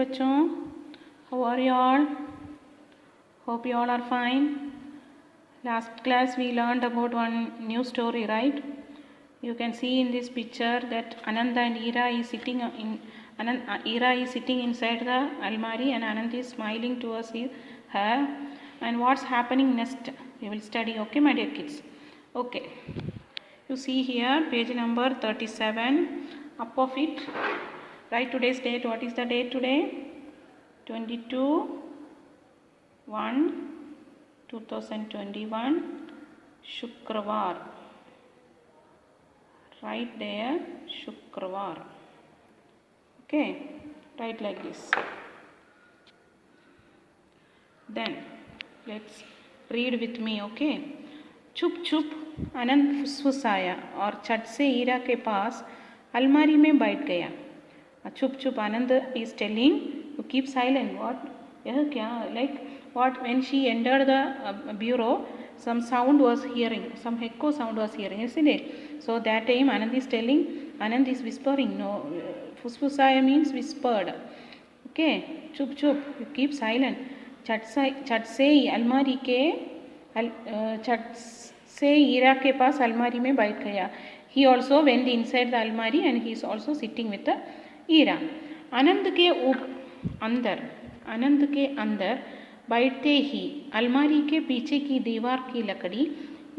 बच्चों, how are you all? Hope you all are fine. Last class we learned about one new story, right? You can see in this picture that Anand and Ira is sitting Ira is sitting inside the almari and Anand is smiling towards her. And what's happening next? We will study, okay, my dear kids? Okay. You see here page number 37. Up of it, write today's date. What is the date today? 22/1/2021 Shukravar. Right there, Shukravar. Okay, write like this. Then let's read with me, okay? चुप चुप आनंद फुसफुसाया और छट से ईरा के पास अलमारी में बैठ गया. चुप चुप आनंद is telling to keep silent. What? यह क्या? Like what? When she entered the bureau, some sound was hearing, some echo sound was hearing, isn't it? So that time Anand is telling, Anand is whispering. No, fusfusaya means whispered. Okay, चुप चुप, you keep silent. छट से अलमारी के छट से ईरा के पास अलमारी में बैठ गया. He also went inside the almari and he is also sitting with the Ira. आनंद के अंदर बैठते ही अलमारी के पीछे की दीवार की लकड़ी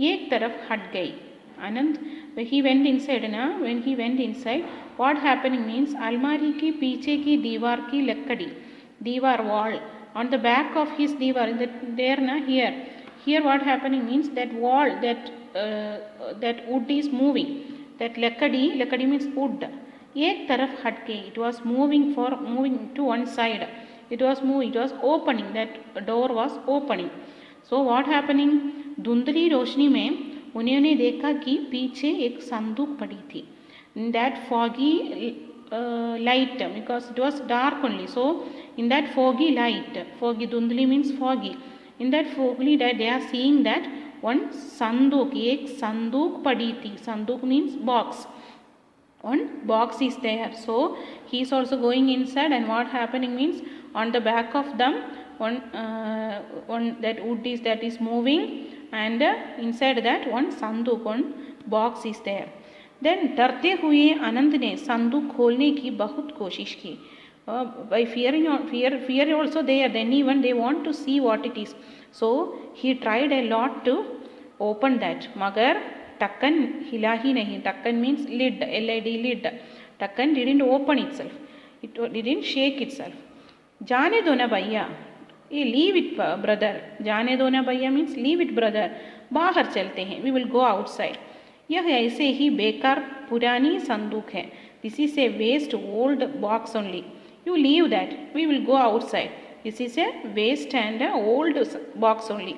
एक तरफ हट गई. आनंद when he went inside, what happening means अलमारी के पीछे की दीवार की लकड़ी, दीवार wall, on the back of his दीवार there na here what happening means that wall, that wood is moving, that lakadi means wood, एक तरफ हट गई. It was moving to one side. It was opening, that door was opening. So what happening? धुंधली रोशनी में उन्होंने देखा कि पीछे एक संदूक पड़ी थी. In that foggy light, because it was dark only, so in that foggy light, foggy dhundli means foggy, in that foggy light they are seeing that one sanduk, ek sanduk padi thi. Sanduk means box. One box is there, so he is also going inside, and what happening means on the back of them one that wood is moving, and inside that one sanduk, one box is there. Then डरते हुए आनंद ने संदूक खोलने की बहुत कोशिश की. By fear also there, then even they want to see what it is, so he tried a lot to open that, मगर ढक्कन हिला ही नहीं. ढक्कन means lid, lid. ढक्कन didn't open itself, it didn't shake itself. जाने दो ना भैया, ये leave it brother. जाने दो ना भैया means leave it brother, बाहर चलते हैं, we will go outside. यह ऐसे ही बेकार पुरानी संदूक है. This is a waste old box only. You leave that, we will go outside. This is a waste and a old box only.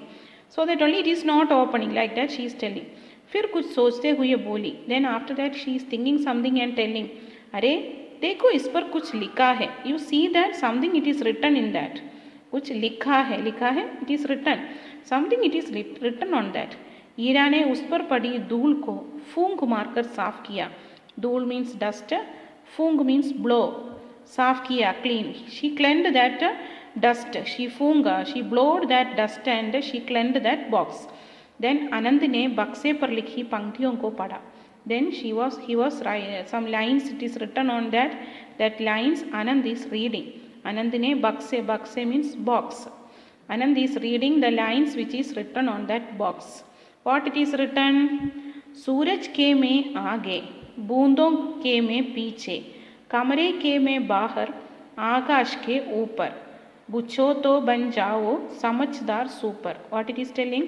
So that only it is not opening, like that she is telling. फिर कुछ सोचते हुए बोली. Then after that she is thinking something and telling, अरे देखो इस पर कुछ लिखा है. You see that something it is written in that. कुछ लिखा है, it is written. Something it is written on that. Ira ने उस पर पड़ी धूल को फूंक मारकर साफ किया. धूल मीन्स डस्ट, फूंक मीन्स ब्लो. साफ किया, clean. She cleaned that dust. She blowed that dust and she cleaned that box. Then आनंद ने बक्से पर लिखी पंक्तियों को पढ़ा. Then he was some lines it is written on that lines Anand is reading. आनंद ने बक्से means box. Anand is reading the lines which is written on that box. What it is written? सूरज के में आगे, बूंदों के में पीछे, कमरे के में बाहर, आकाश के ऊपर, बुझो तो बन जाओ समझदार super. What it is telling?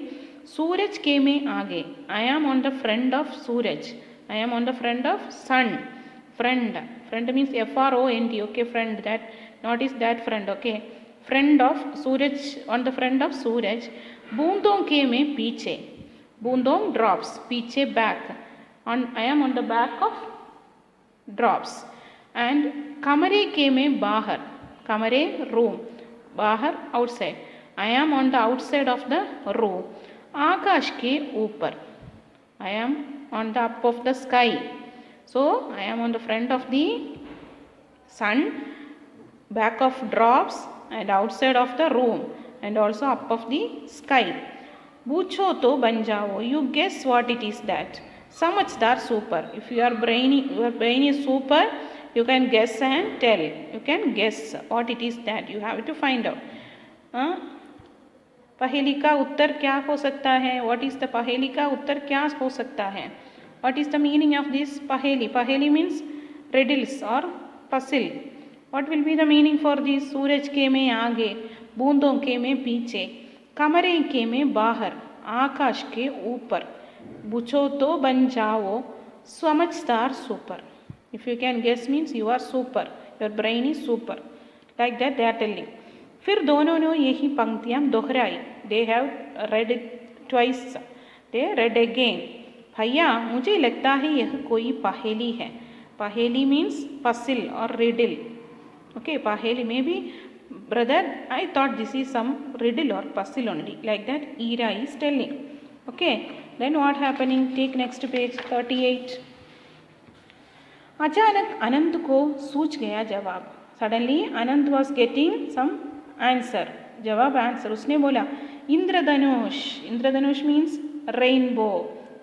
सूरज के में आगे, I am on the front of Suraj, I am on the front of sun. Friend means FROND, okay, friend, that not is that friend, okay, friend of Suraj, on the front of सूरज. बूंदों के में पीछे, बूंदों drops, पीछे back, I am on the back of drops. And कमरे के में बाहर, कमरे room, बाहर outside, I am on the outside of the room. आकाश के ऊपर, I am on the up of the sky, so I am on the front of the sun. back of drops and outside of the room and also up of the sky. Bucho to banjao. You guess what it is that. Samajhdar super. If your brain is super, you can guess and tell. You can guess what it is that. You have to find out. पहेली का उत्तर क्या हो सकता है? What is the पहेली का उत्तर क्या हो सकता है? What is the meaning of this पहेली? पहेली means riddles or puzzle. What will be the meaning for this? सूरज के में आगे, बूंदों के में पीछे, कमरे के में बाहर, आकाश के ऊपर. पूछो तो बन जाओ समझदार super. If you can guess means you are super. Your brain is super. Like that they are telling. फिर दोनों ने यही पंक्तियाँ दोहराई. They have read it twice. They read again. भैया मुझे लगता है यह कोई पहेली है. पहेली means puzzle or riddle. Okay, पहेली में भी brother, I thought this is some riddle or puzzle only. Like that Ira is telling. Okay, then what happening? Take next page 38. अचानक अनंत को सूझ गया जवाब. Suddenly Anant was getting some answer. जवाब answer. उसने बोला इंद्रधनुष. इंद्रधनुष मीन्स रेनबो.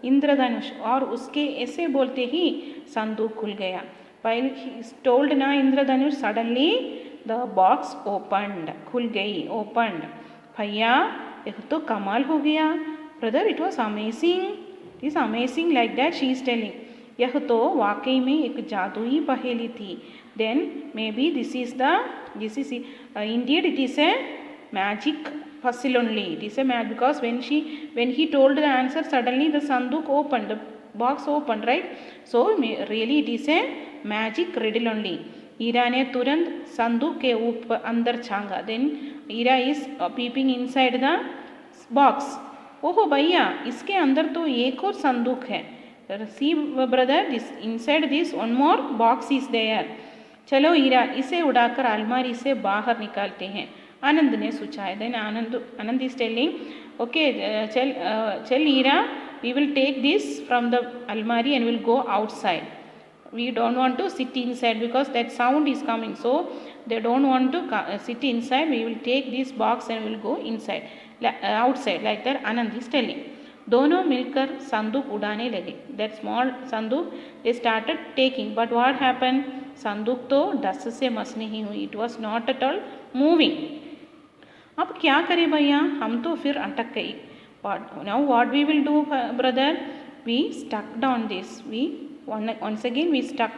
इंद्रधनुष. और उसके ऐसे बोलते ही संदूक खुल गया. While he told ना इंद्रधनुष, suddenly the box opened. खुल गई. Opened. भैया यह तो कमाल हो गया. Brother, it was amazing. It is amazing. Like that she is telling. यह तो वाकई में एक जादुई पहेली थी. Then maybe this is indeed it is a magic puzzle only. It is a magic because when he told the answer, suddenly the sanduk opened, the box opened, right? So really it is a magic riddle only. Ira ने तुरंत संदूक के ऊपर अंदर झांका. Then Ira is peeping inside the box. ओहो भैया इसके अंदर तो एक और संदूक है. See brother, this inside this one more box is there. चलो ईरा इसे उड़ाकर अलमारी से बाहर निकालते हैं. आनंद ने सोचा. Then Anand is telling, okay, चल Ira, we will take this from the अलमारी and will go outside. We don't want to sit inside because that sound is coming. So they don't want to sit inside. We will take this box and will go inside, outside. Like that Anand is telling. दोनों मिलकर संदूक उड़ाने लगे. That small संदूक they started taking. But what happened? संदूक तो डस से मस नहीं हुई. It was not at all moving. अब क्या करें भैया? हम तो फिर अटक गई. Now what we will do, brother? We stuck down this. Once again we stuck.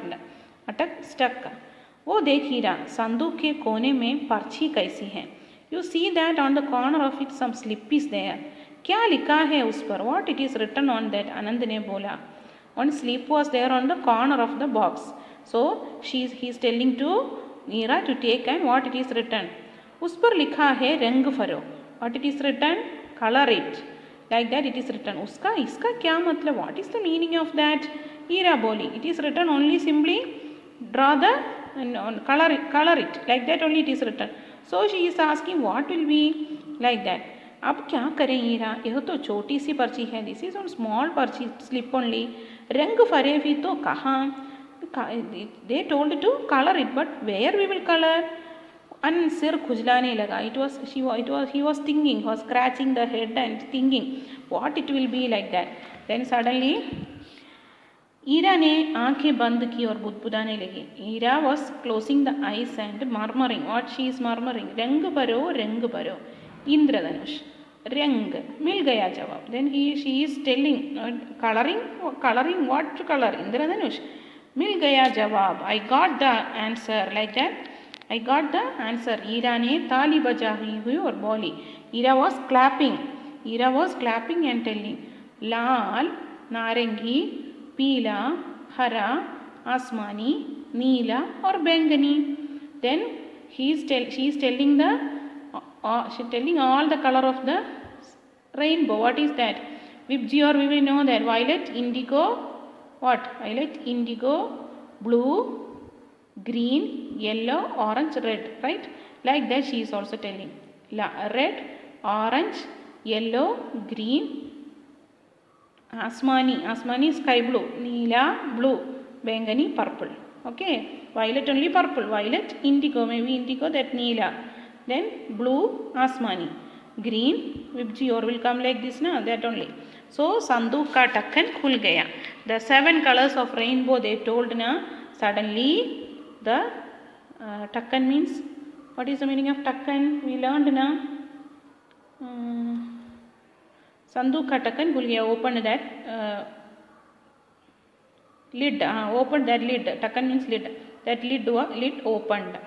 वो देख हीरा, संदूक के कोने में पर्ची कैसी है. You see that on the corner of it some slip is there. क्या लिखा है उस पर? What it is written on that? आनंद ने बोला. One slip was there on the corner of the box. So he is telling to Neera to take and what it is written. उस पर लिखा है रंग भरो. What it is written? Color it. Like that it is written. उसका इसका क्या मतलब? What is the meaning of that? हीरा बोली. It is written only simply draw the color it. Like that only it is written. So she is asking what will be like that. अब क्या करें हीरा? यह तो छोटी सी पर्ची है. This is on small parchi slip only. रंग फरे भी तो कहाँ? They told to colour it but where we will colour. अन सिर खुजलाने लगा. he was thinking, was scratching the head and thinking what it will be like that. Then suddenly Ira ने आंखें बंद की और बुदबुदाने लगी. Ira was closing the eyes and murmuring. What she is murmuring? रंग भरो इंद्रधनुष. रंग. मिल गया जवाब. Then she is telling coloring what to color? इंद्रधनुष. मिल गया जवाब. I got the answer. Like that I got the answer. Ira ने ताली बजाई हुई और बोली. Ira was clapping and telling लाल, नारंगी, पीला, हरा, आसमानी, नीला और बैंगनी. Then she is telling all the color of the rainbow. What is that? Vibji or we will know that. Violet, indigo, what? Violet, indigo, blue, green, yellow, orange, red. Right? Like that she is also telling. Red, orange, yellow, green, asmani sky blue, neela blue, bengani purple. Okay, violet only purple, violet indigo, maybe indigo, that neela, then blue asmani, green vibji or will come like this na, that only. So sandook ka takkan khul gaya. The 7 colors of rainbow they told na, suddenly the takkan means, what is the meaning of takkan? We learned na, sandook ka takkan khul gaya, opened that lid, opened that lid, takkan means lid, that lid opened.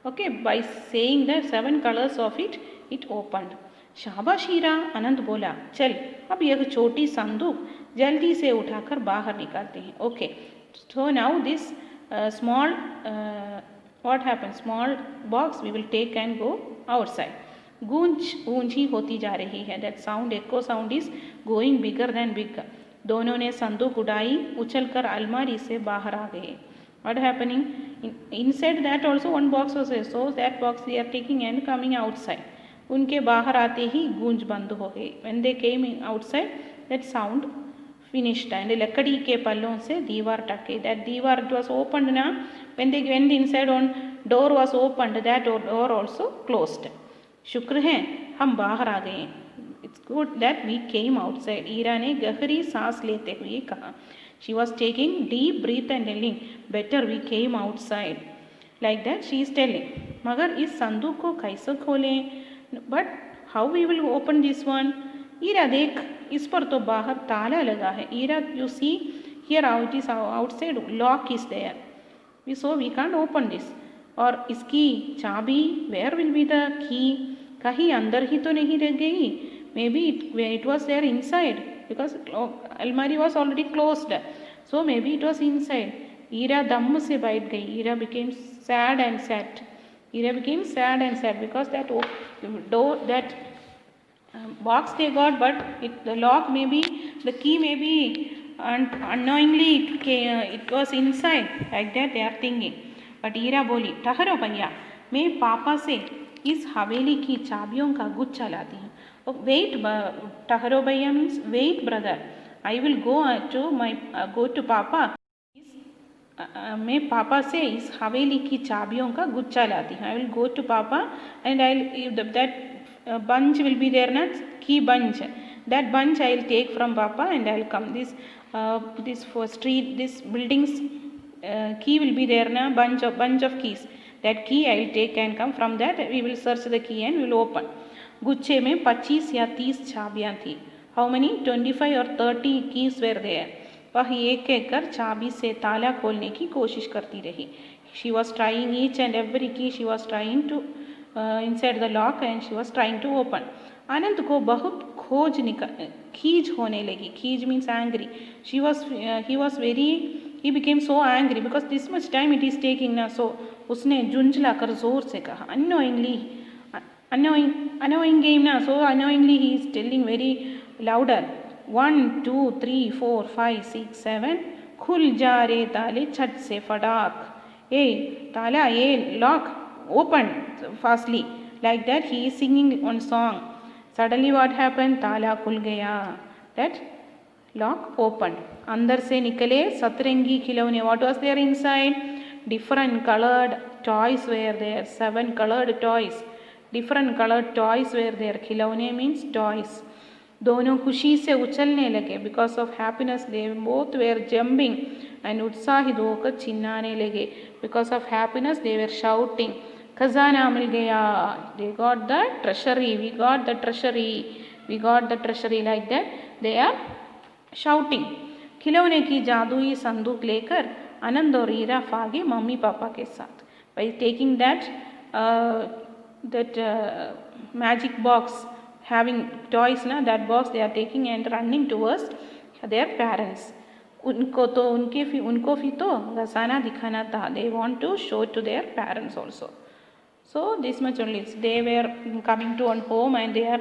Okay, by saying the 7 colors of it, it opened. शाबाश हीरा, आनंद बोला, चल अब यह छोटी संदूक जल्दी से उठाकर बाहर निकालते हैं. Okay, so now this small what happens, small box we will take and go outside. गूंज ऊंची होती जा रही है, that sound, echo sound is going bigger than bigger. दोनों ने संदूक उड़ाई, उछलकर अलमारी से बाहर आ गए. What happening? Inside that also one box was there, so that box they are taking and coming outside. उनके बाहर आते ही गूंज बंद हो गई. When they came outside, that sound finished. And लकड़ी के पल्लों से दीवार टके. That दीवार it was opened ना. When they went inside, one door was opened. That door also closed. शुक्र है हम बाहर आ गए. It's good that we came outside. Ira ने गहरी सांस लेते हुए कहा. She was taking deep breath and telling, better we came outside. Like that she is telling. मगर इस संदूक को कैसे खोलें? But how we will open this one? Ira देख, इस पर तो बाहर ताला लगा है. Ira, you see here how it is outside, lock is there. So we can't open this. और इसकी चाबी, where will be the key? कहीं अंदर ही तो नहीं रह गई. Maybe it was there inside, because अलमारी was already closed. So maybe it was inside. Ira दम से बैठ गई. Ira became sad and sad. Ira became sad and sad because that door, that box they got, but the lock maybe, the key maybe, and unknowingly it was inside. Like that they are thinking. But Ira बोली, ठहरो भैया, मैं पापा से इस हवेली की चाबियों का गुच्छा लाती हूँ. Wait, ठहरो भैया means wait brother. I will go to पापा. मैं पापा से इस हवेली की चाबियों का गुच्छा लाती हूँ. I will go to पापा and that bunch will be there, not key bunch. That bunch I will take from papa and I will come. This for street, this buildings key will be there na, bunch of keys. That key I will take and come. From that we will search the key and we will open. गुच्छे में 25 या 30 चाबियाँ थी. How many? 25 or 30 keys were there. वह एक एक कर चाबी से ताला खोलने की कोशिश करती रही. She was trying each and every key. She was trying to inside the lock and she was trying to open. आनंद को बहुत खीज होने लगी. खीज means angry. He was very, he became so angry because this much time it is taking ना. So उसने झुंझला कर जोर से कहा. Annoying game ना. So annoyingly he is telling very louder. 1 2 3 4 5 6 7 खुल जा रे ताले छट से फटाक. ताला, lock, open fastly. Like that he is singing one song. Suddenly what happened? ताला खुल गया. That lock opened. अंदर से निकले सतरंगी खिलौने. What was there inside? Different colored toys were there. 7 colored toys. Different colored toys were there. खिलौने means toys. दोनों खुशी से उछलने लगे. Because of happiness they both were jumping and उत्साहित होकर चिल्लाने लगे. Because of happiness they were shouting. खजाना मिल गया. They got the treasury. We got the treasury. We got the treasury. Like that they are shouting. खिलौने की जादुई संदूक लेकर आनंद और ईरा भागे मम्मी पापा के साथ. By taking that magic box having toys na, that box they are taking and running towards their parents. उनको भी तो खजाना दिखाना था. They want to show to their parents also. So this much only. They were coming to one home and they are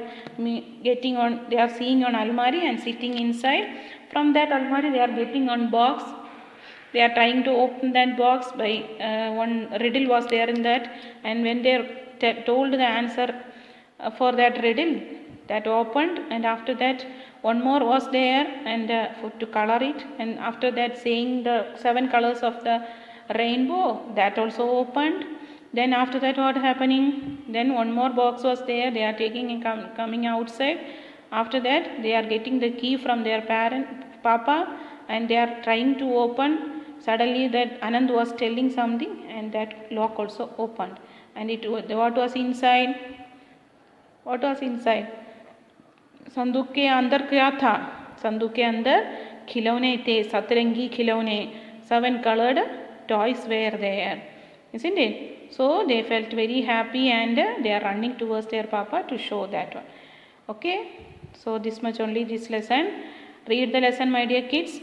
seeing on almari and sitting inside. From that almari they are getting on box. They are trying to open that box by one riddle was there in that, and when they told the answer for that riddle, that opened, and after that one more was there and to color it, and after that saying the 7 colors of the rainbow, that also opened. Then after that what happening? Then one more box was there, they are taking and coming outside. After that they are getting the key from their papa, and they are trying to open. Suddenly that Anand was telling something, and that lock also opened, and what was inside? What was inside? संदूक के अंदर क्या था? संदूक के अंदर खिलौने थे, सतरंगी खिलौने. 7 colored toys were there, isn't it? So they felt very happy, and they are running towards their papa to show that one. Okay, so this much only this lesson. Read the lesson, my dear kids.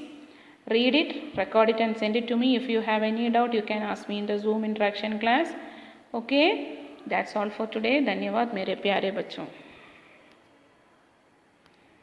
Read it, record it, and send it to me. If you have any doubt, you can ask me in the Zoom interaction class. Okay, that's all for today. धन्यवाद मेरे प्यारे बच्चों.